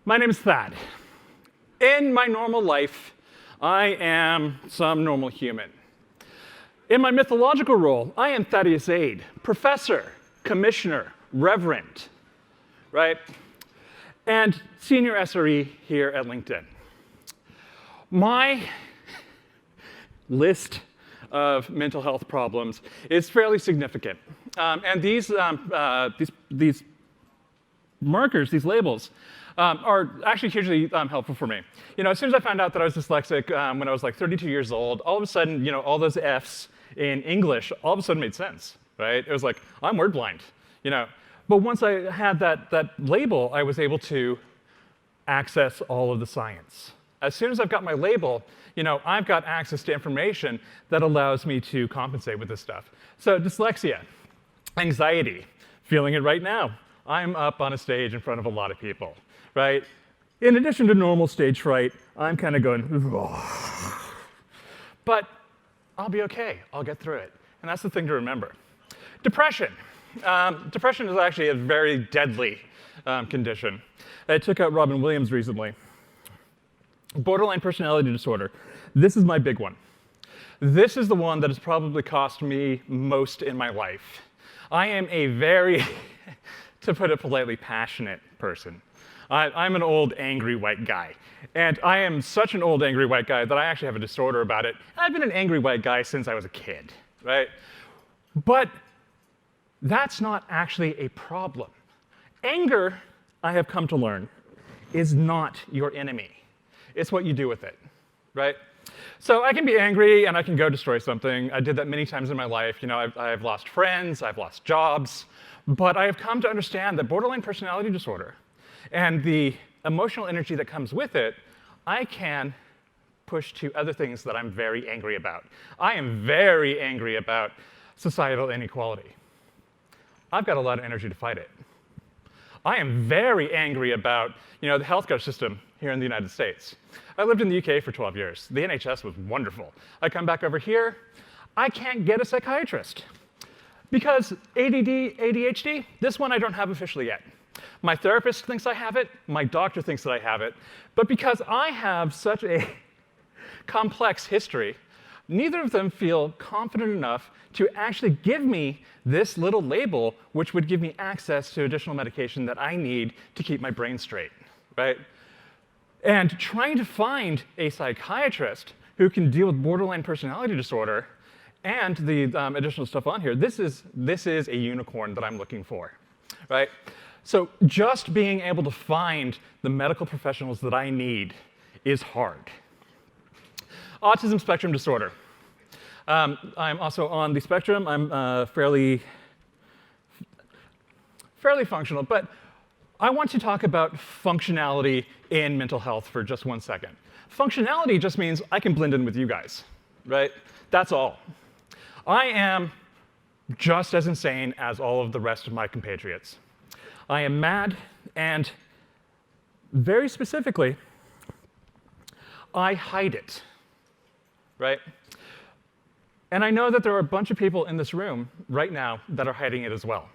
My name is Thad. In my normal life, I am some normal human. In my mythological role, I am Thaddeus Ade, professor, commissioner, reverend, right? And senior SRE here at LinkedIn. My list of mental health problems is fairly significant. And these markers, these labels, are actually hugely helpful for me. As soon as I found out that I was dyslexic when I was like 32 years old, all of a sudden, all those Fs in English all of a sudden made sense, right? It was like, I'm word blind, But once I had that label, I was able to access all of the science. As soon as I've got my label, I've got access to information that allows me to compensate with this stuff. So dyslexia, anxiety, feeling it right now. I'm up on a stage in front of a lot of people, right? In addition to normal stage fright, I'm kind of going, but I'll be okay. I'll get through it. And that's the thing to remember. Depression. Depression is actually a very deadly condition. I took out Robin Williams recently. Borderline personality disorder. This is my big one. This is the one that has probably cost me most in my life. I am a very, to put it politely, passionate person. I'm an old, angry white guy. And I am such an old, angry white guy that I actually have a disorder about it. I've been an angry white guy since I was a kid, right? But that's not actually a problem. Anger, I have come to learn, is not your enemy. It's what you do with it, right? So I can be angry and I can go destroy something. I did that many times in my life. I've lost friends, I've lost jobs, but I have come to understand that borderline personality disorder and the emotional energy that comes with it, I can push to other things that I'm very angry about. I am very angry about societal inequality. I've got a lot of energy to fight it. I am very angry about the healthcare system here in the United States. I lived in the UK for 12 years. The NHS was wonderful. I come back over here, I can't get a psychiatrist. Because ADD, ADHD, this one I don't have officially yet. My therapist thinks I have it, my doctor thinks that I have it, but because I have such a complex history, neither of them feel confident enough to actually give me this little label, which would give me access to additional medication that I need to keep my brain straight, right? And trying to find a psychiatrist who can deal with borderline personality disorder and the additional stuff on here, this is a unicorn that I'm looking for, right? So just being able to find the medical professionals that I need is hard. Autism spectrum disorder. I'm also on the spectrum. I'm fairly functional, but I want to talk about functionality in mental health for just 1 second. Functionality just means I can blend in with you guys, right? That's all. I am just as insane as all of the rest of my compatriots. I am mad, and very specifically, I hide it, right? And I know that there are a bunch of people in this room right now that are hiding it as well.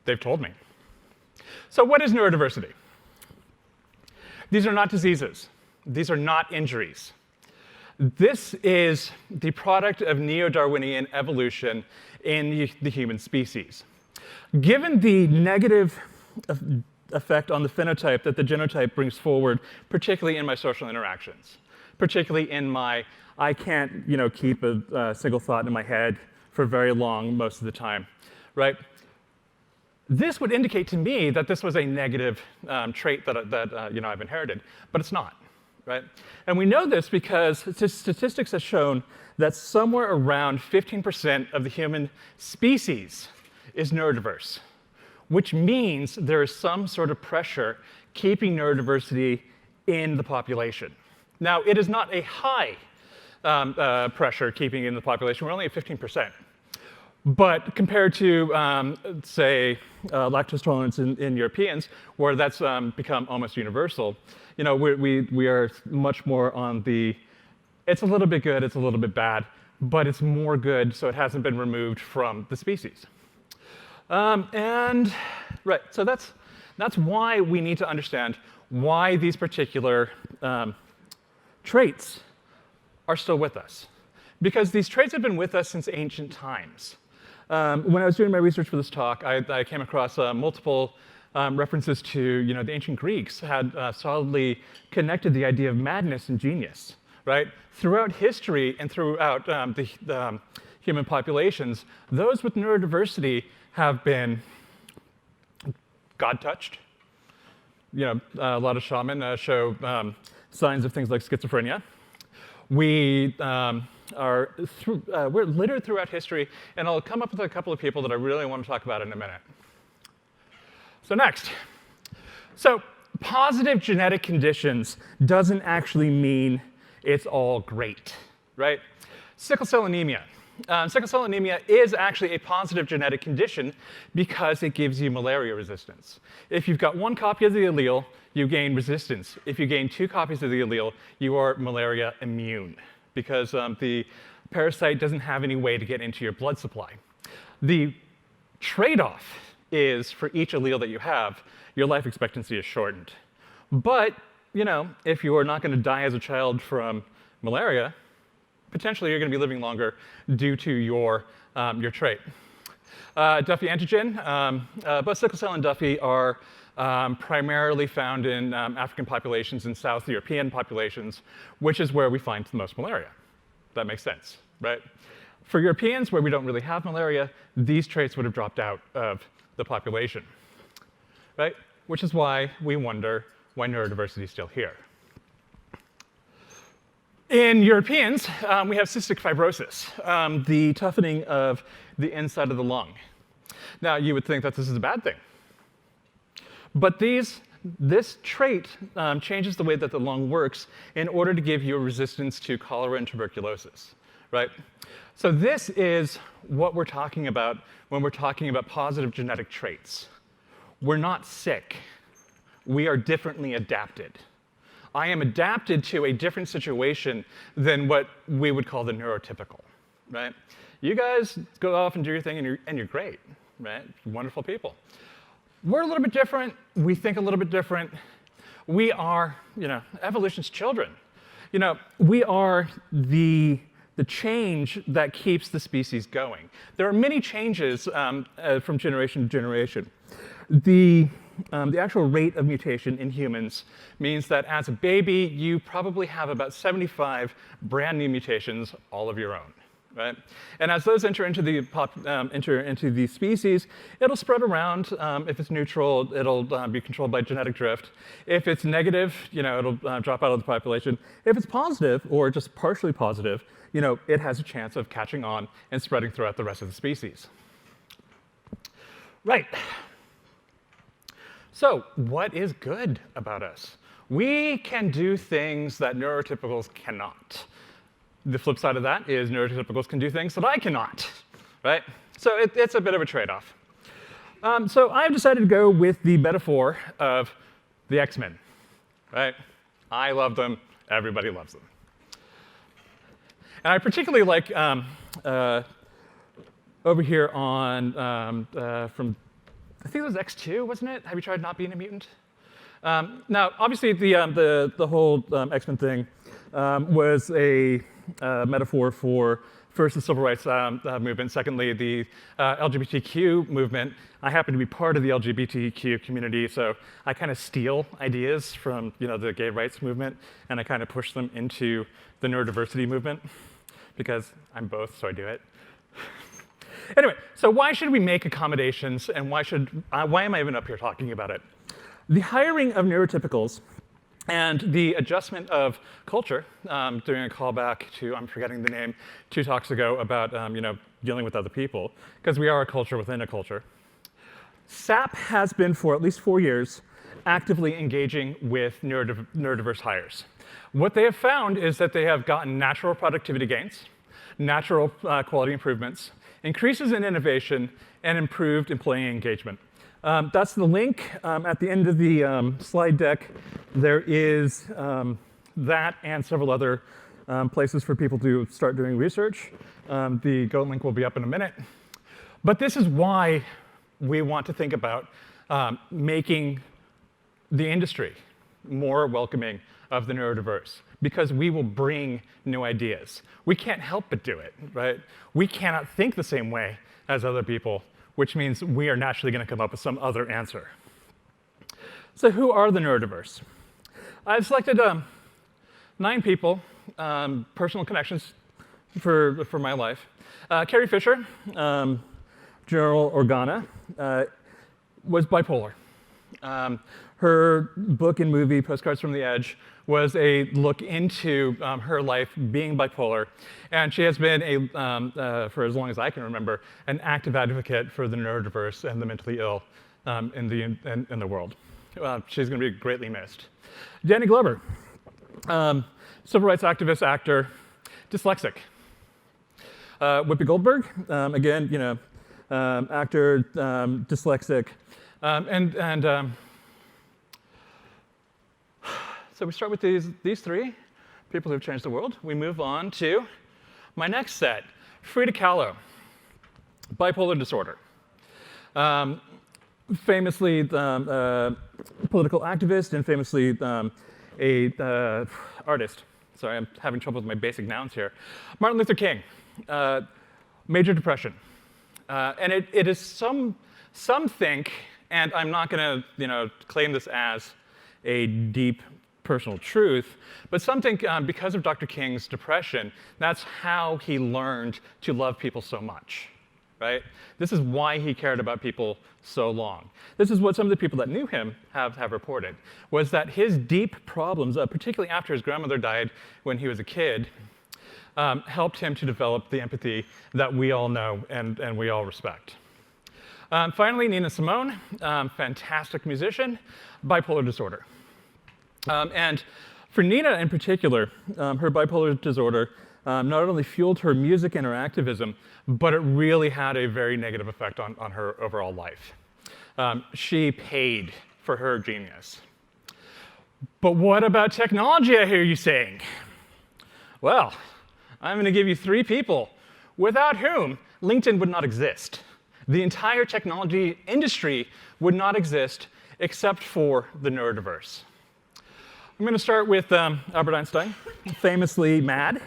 They've told me. So what is neurodiversity? These are not diseases. These are not injuries. This is the product of neo-Darwinian evolution in the human species. Given the negative effect on the phenotype that the genotype brings forward, particularly in my social interactions, particularly in my I can't keep a single thought in my head for very long most of the time, right? This would indicate to me that this was a negative trait that I've inherited, but it's not, right? And we know this because statistics have shown that somewhere around 15% of the human species is neurodiverse, which means there is some sort of pressure keeping neurodiversity in the population. Now, it is not a high pressure keeping it in the population. We're only at 15%. But compared to, say, lactose tolerance in Europeans, where that's become almost universal, we are much more on the, it's a little bit good, it's a little bit bad, but it's more good, so it hasn't been removed from the species. Right, so that's That's why we need to understand why these particular traits are still with us. Because these traits have been with us since ancient times. When I was doing my research for this talk, I came across multiple references to, the ancient Greeks had solidly connected the idea of madness and genius, right? Throughout history and throughout the human populations, those with neurodiversity have been God-touched. A lot of shaman show signs of things like schizophrenia. We're littered throughout history, and I'll come up with a couple of people that I really want to talk about in a minute. So next. So positive genetic conditions doesn't actually mean it's all great, right? Sickle cell anemia. Sickle cell anemia is actually a positive genetic condition because it gives you malaria resistance. If you've got one copy of the allele, you gain resistance. If you gain 2 copies of the allele, you are malaria immune because the parasite doesn't have any way to get into your blood supply. The trade-off is for each allele that you have, your life expectancy is shortened. But, if you are not going to die as a child from malaria, potentially you're going to be living longer due to your trait. Duffy antigen. Both sickle cell and Duffy are primarily found in African populations and South European populations, which is where we find the most malaria. That makes sense, right? For Europeans, where we don't really have malaria, these traits would have dropped out of the population, right? Which is why we wonder why neurodiversity is still here. In Europeans, we have cystic fibrosis, the toughening of the inside of the lung. Now, you would think that this is a bad thing. But this trait changes the way that the lung works in order to give you a resistance to cholera and tuberculosis, right? So this is what we're talking about when we're talking about positive genetic traits. We're not sick. We are differently adapted. I am adapted to a different situation than what we would call the neurotypical, right? You guys go off and do your thing, and you're great, right? Wonderful people. We're a little bit different. We think a little bit different. We are, evolution's children. We are the change that keeps the species going. There are many changes from generation to generation. The actual rate of mutation in humans means that as a baby, you probably have about 75 brand new mutations, all of your own, right? And as those enter into the species, it'll spread around. If it's neutral, it'll be controlled by genetic drift. If it's negative, it'll drop out of the population. If it's positive, or just partially positive, it has a chance of catching on and spreading throughout the rest of the species. Right. So what is good about us? We can do things that neurotypicals cannot. The flip side of that is neurotypicals can do things that I cannot, right? So it's a bit of a trade-off. So I've decided to go with the metaphor of the X-Men, right? I love them. Everybody loves them. And I particularly like over here on from I think it was X2, wasn't it? Have you tried not being a mutant? Now, obviously, the whole X-Men thing was a metaphor for, first, the civil rights movement, secondly, the LGBTQ movement. I happen to be part of the LGBTQ community, so I kind of steal ideas from the gay rights movement, and I kind of push them into the neurodiversity movement, because I'm both, so I do it. Anyway, so why should we make accommodations, and why am I even up here talking about it? The hiring of neurotypicals and the adjustment of culture, doing a callback to, I'm forgetting the name, 2 talks ago about dealing with other people, because we are a culture within a culture. SAP has been, for at least 4 years, actively engaging with neurodiverse hires. What they have found is that they have gotten natural productivity gains, natural quality improvements, increases in innovation, and improved employee engagement. That's the link at the end of the slide deck. There is that and several other places for people to start doing research. The Go link will be up in a minute. But this is why we want to think about making the industry more welcoming of the neurodiverse, because we will bring new ideas. We can't help but do it, right? We cannot think the same way as other people, which means we are naturally going to come up with some other answer. So who are the neurodiverse? I've selected 9 people, personal connections for my life. Carrie Fisher, General Organa, was bipolar. Her book and movie, Postcards from the Edge, was a look into her life being bipolar. And she has been, for as long as I can remember, an active advocate for the neurodiverse and the mentally ill in the world. She's going to be greatly missed. Danny Glover, civil rights activist, actor, dyslexic. Whoopi Goldberg, again, actor, dyslexic. So we start with these 3 people who've changed the world. We move on to my next set, Frida Kahlo, bipolar disorder. Famously political activist and famously a artist. Sorry, I'm having trouble with my basic nouns here. Martin Luther King, major depression. And it is some think, and I'm not going to claim this as a deep personal truth, but some think because of Dr. King's depression, that's how he learned to love people so much, right? This is why he cared about people so long. This is what some of the people that knew him have reported, was that his deep problems, particularly after his grandmother died when he was a kid, helped him to develop the empathy that we all know and we all respect. Finally, Nina Simone, fantastic musician, bipolar disorder. And for Nina in particular, her bipolar disorder not only fueled her music and her activism, but it really had a very negative effect on her overall life. She paid for her genius. But what about technology, I hear you saying? Well, I'm going to give you 3 people without whom LinkedIn would not exist. The entire technology industry would not exist except for the neurodiverse. I'm going to start with Albert Einstein, famously mad.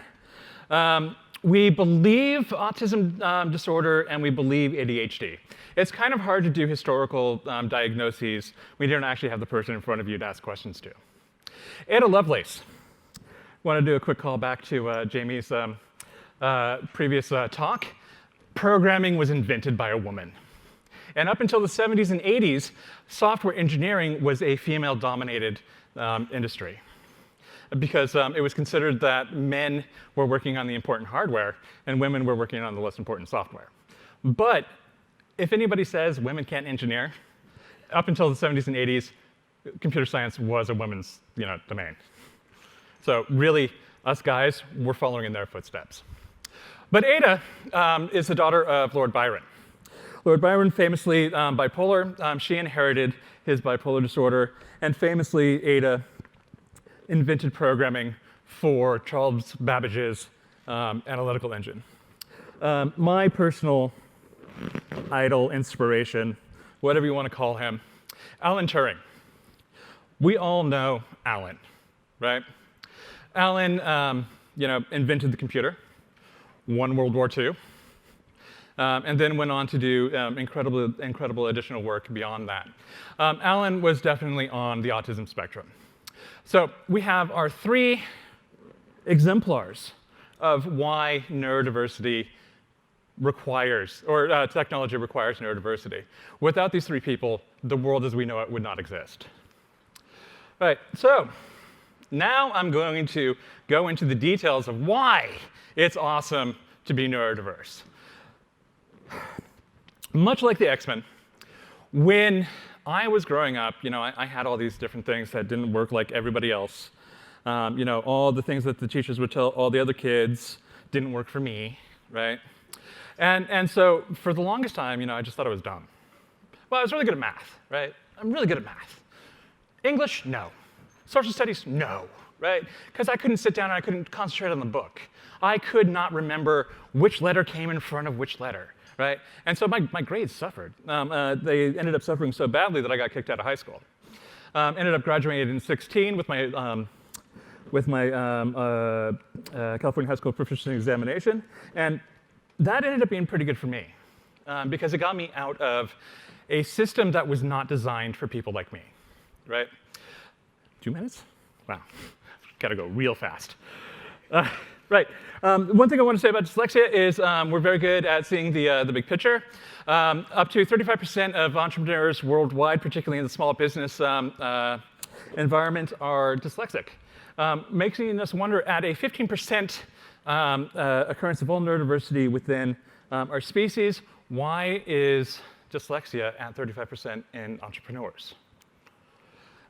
We believe autism disorder and we believe ADHD. It's kind of hard to do historical diagnoses when you don't actually have the person in front of you to ask questions to. Ada Lovelace. Want to do a quick call back to Jamie's previous talk. Programming was invented by a woman. And up until the 70s and 80s, software engineering was a female-dominated industry, because it was considered that men were working on the important hardware and women were working on the less important software. But if anybody says women can't engineer, up until the 70s and 80s, computer science was a women's domain. So really, us guys, we're following in their footsteps. But Ada is the daughter of Lord Byron. Lord Byron, famously bipolar, she inherited his bipolar disorder, and famously Ada invented programming for Charles Babbage's analytical engine. My personal idol, inspiration, whatever you want to call him, Alan Turing. We all know Alan, right? Alan, invented the computer, won World War II, and then went on to do incredible additional work beyond that. Alan was definitely on the autism spectrum. So we have our 3 exemplars of why neurodiversity requires, or technology requires neurodiversity. Without these 3 people, the world as we know it would not exist. All right, so now I'm going to go into the details of why it's awesome to be neurodiverse. Much like the X-Men, when I was growing up, I had all these different things that didn't work like everybody else. All the things that the teachers would tell all the other kids didn't work for me, right? And so for the longest time, I just thought I was dumb. Well, I was really good at math, right? I'm really good at math. English, no. Social studies, no, right? Because I couldn't sit down and I couldn't concentrate on the book. I could not remember which letter came in front of which letter, right? And so my grades suffered. They ended up suffering so badly that I got kicked out of high school. Ended up graduating in 16 with my California High School Proficiency Examination, and that ended up being pretty good for me because it got me out of a system that was not designed for people like me, right? 2 minutes? Wow, gotta go real fast. Right. One thing I want to say about dyslexia is we're very good at seeing the big picture. Up to 35% of entrepreneurs worldwide, particularly in the small business environment, are dyslexic, making us wonder at a 15% occurrence of all neurodiversity within our species, why is dyslexia at 35% in entrepreneurs?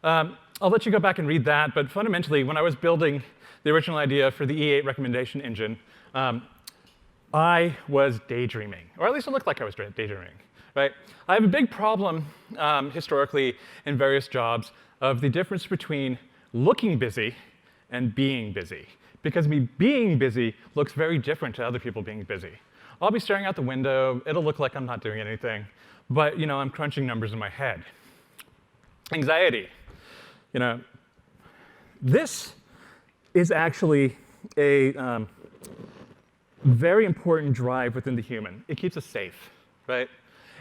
I'll let you go back and read that, but fundamentally, when I was building the original idea for the E8 recommendation engine, I was daydreaming, or at least it looked like I was daydreaming, right? I have a big problem historically in various jobs of the difference between looking busy and being busy, because me being busy looks very different to other people being busy. I'll be staring out the window, it'll look like I'm not doing anything, but I'm crunching numbers in my head. Anxiety, this is actually a very important drive within the human. It keeps us safe, right?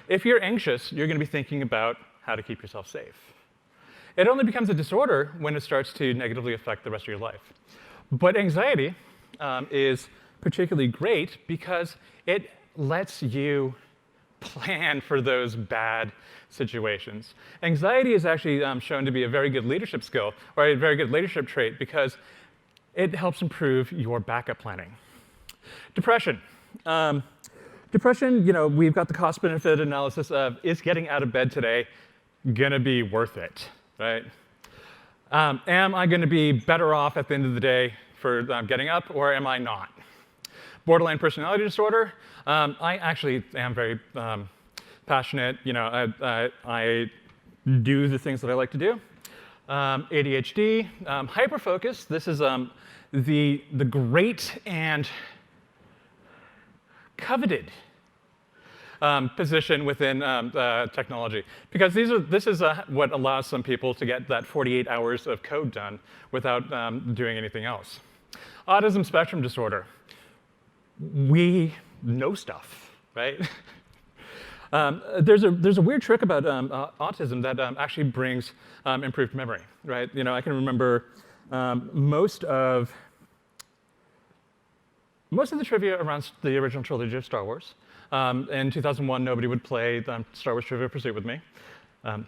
If you're anxious, you're going to be thinking about how to keep yourself safe. It only becomes a disorder when it starts to negatively affect the rest of your life. But anxiety is particularly great because it lets you plan for those bad situations. Anxiety is actually shown to be a very good leadership skill, or a very good leadership trait, because it helps improve your backup planning. Depression. Depression, we've got the cost-benefit analysis of, is getting out of bed today going to be worth it, right? Am I going to be better off at the end of the day for getting up, or am I not? Borderline personality disorder. I actually am very passionate. I do the things that I like to do. ADHD, hyperfocus. This is the great and coveted position within technology, because this is what allows some people to get that 48 hours of code done without doing anything else. Autism spectrum disorder. We know stuff, right? There's a weird trick about autism that actually brings improved memory, right? I can remember most of the trivia around the original trilogy of Star Wars. In 2001, nobody would play Star Wars Trivia Pursuit with me. I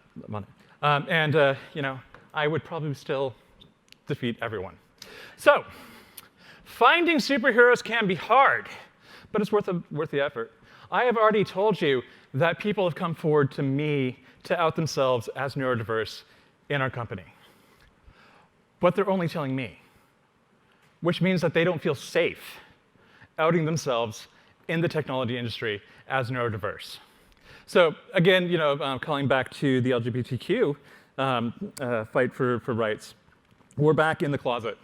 would probably still defeat everyone. So, finding superheroes can be hard, but it's worth the effort. I have already told you that people have come forward to me to out themselves as neurodiverse in our company. But they're only telling me, which means that they don't feel safe outing themselves in the technology industry as neurodiverse. So again, calling back to the LGBTQ fight for rights, we're back in the closet,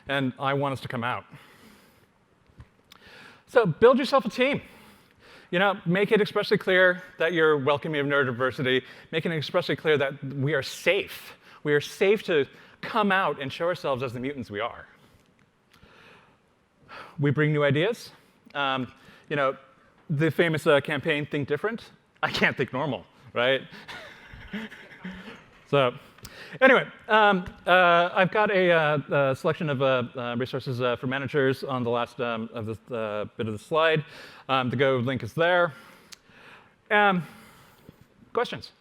and I want us to come out. So build yourself a team. Make it expressly clear that you're welcoming of neurodiversity. Make it expressly clear that we are safe. We are safe to come out and show ourselves as the mutants we are. We bring new ideas. The famous campaign, Think Different. I can't think normal, right? So anyway, I've got a selection of resources for managers on the last of this bit of the slide. The Go link is there. Questions?